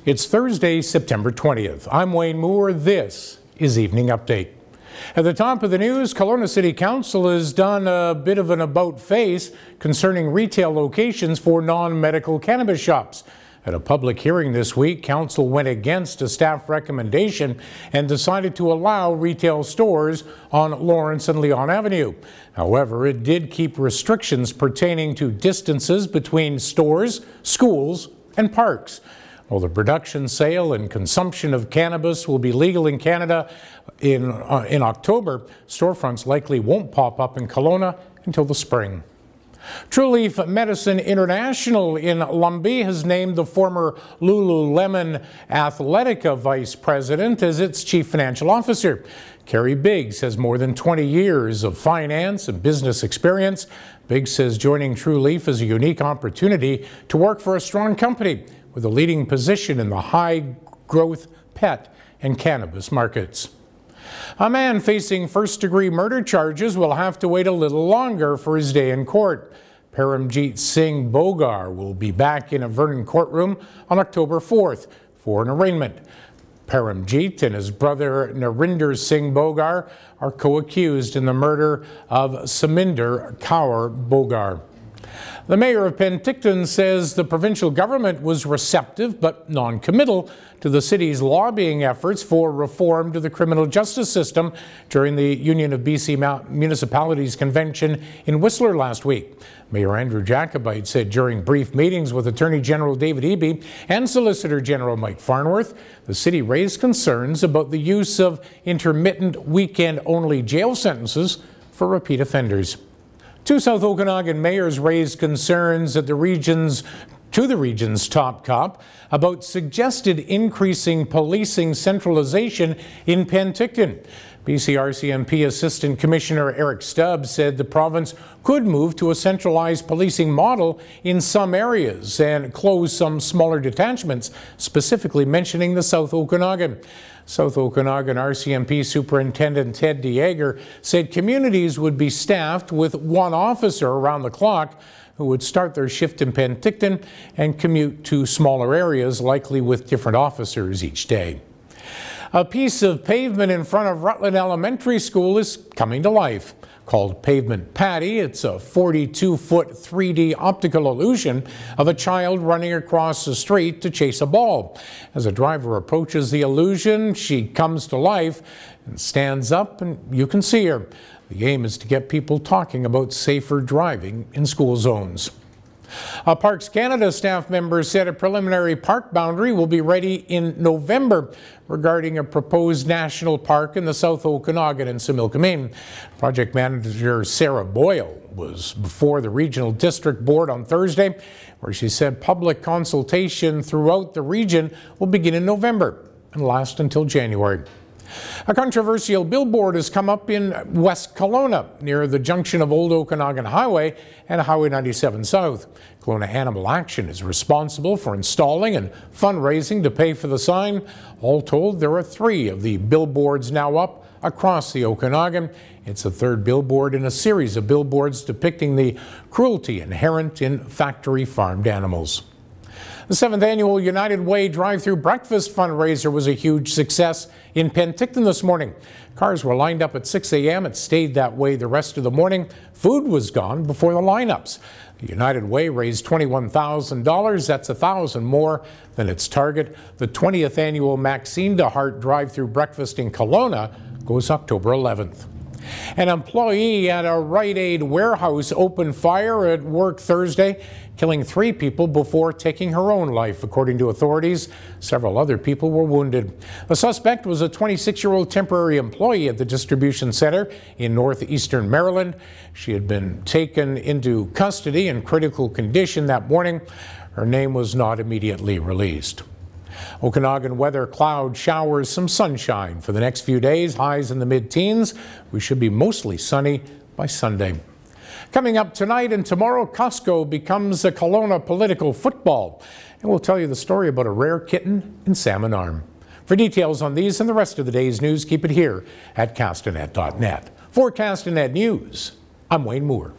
It's Thursday, September 20th. I'm Wayne Moore. This is Evening Update. At the top of the news, Kelowna City Council has done a bit of an about-face concerning retail locations for non-medical cannabis shops. At a public hearing this week, Council went against a staff recommendation and decided to allow retail stores on Lawrence and Leon Avenue. However, it did keep restrictions pertaining to distances between stores, schools, and parks. While the production, sale, and consumption of cannabis will be legal in Canada in October, storefronts likely won't pop up in Kelowna until the spring. True Leaf Medicine International in Lumbee has named the former Lululemon Athletica vice president as its chief financial officer. Carrie Biggs has more than 20 years of finance and business experience. Biggs says joining True Leaf is a unique opportunity to work for a strong company with a leading position in the high-growth pet and cannabis markets. A man facing first-degree murder charges will have to wait a little longer for his day in court. Paramjit Singh Bogar will be back in a Vernon courtroom on October 4th for an arraignment. Paramjit and his brother Narinder Singh Bogar are co-accused in the murder of Saminder Kaur Bogar. The mayor of Penticton says the provincial government was receptive but non-committal to the city's lobbying efforts for reform to the criminal justice system during the Union of BC Municipalities Convention in Whistler last week. Mayor Andrew Jacobite said during brief meetings with Attorney General David Eby and Solicitor General Mike Farnworth, the city raised concerns about the use of intermittent weekend-only jail sentences for repeat offenders. Two South Okanagan mayors raised concerns at the region's top cop about suggested increasing policing centralization in Penticton. BC RCMP Assistant Commissioner Eric Stubbs said the province could move to a centralized policing model in some areas and close some smaller detachments, specifically mentioning the South Okanagan. South Okanagan RCMP Superintendent Ted DeYager said communities would be staffed with one officer around the clock who would start their shift in Penticton and commute to smaller areas, likely with different officers each day. A piece of pavement in front of Rutland Elementary School is coming to life. Called Pavement Patty, it's a 42-foot 3D optical illusion of a child running across the street to chase a ball. As a driver approaches the illusion, she comes to life and stands up, and you can see her. The aim is to get people talking about safer driving in school zones. A Parks Canada staff member said a preliminary park boundary will be ready in November regarding a proposed national park in the South Okanagan and Similkameen. Project manager Sarah Boyle was before the Regional District Board on Thursday, where she said public consultation throughout the region will begin in November and last until January. A controversial billboard has come up in West Kelowna near the junction of Old Okanagan Highway and Highway 97 South. Kelowna Animal Action is responsible for installing and fundraising to pay for the sign. All told, there are 3 of the billboards now up across the Okanagan. It's the 3rd billboard in a series of billboards depicting the cruelty inherent in factory farmed animals. The 7th annual United Way drive-through breakfast fundraiser was a huge success in Penticton this morning. Cars were lined up at 6 a.m. It stayed that way the rest of the morning. Food was gone before the lineups. The United Way raised $21,000. That's $1,000 more than its target. The 20th annual Maxine DeHart drive-through breakfast in Kelowna goes October 11th. An employee at a Rite Aid warehouse opened fire at work Thursday, killing 3 people before taking her own life, according to authorities. Several other people were wounded. The suspect was a 26-year-old temporary employee at the distribution center in northeastern Maryland. She had been taken into custody in critical condition that morning. Her name was not immediately released. Okanagan weather, cloud showers, some sunshine for the next few days, highs in the mid-teens. We should be mostly sunny by Sunday. Coming up tonight and tomorrow, Costco becomes a Kelowna political football. And we'll tell you the story about a rare kitten in Salmon Arm. For details on these and the rest of the day's news, keep it here at castanet.net. For Castanet News, I'm Wayne Moore.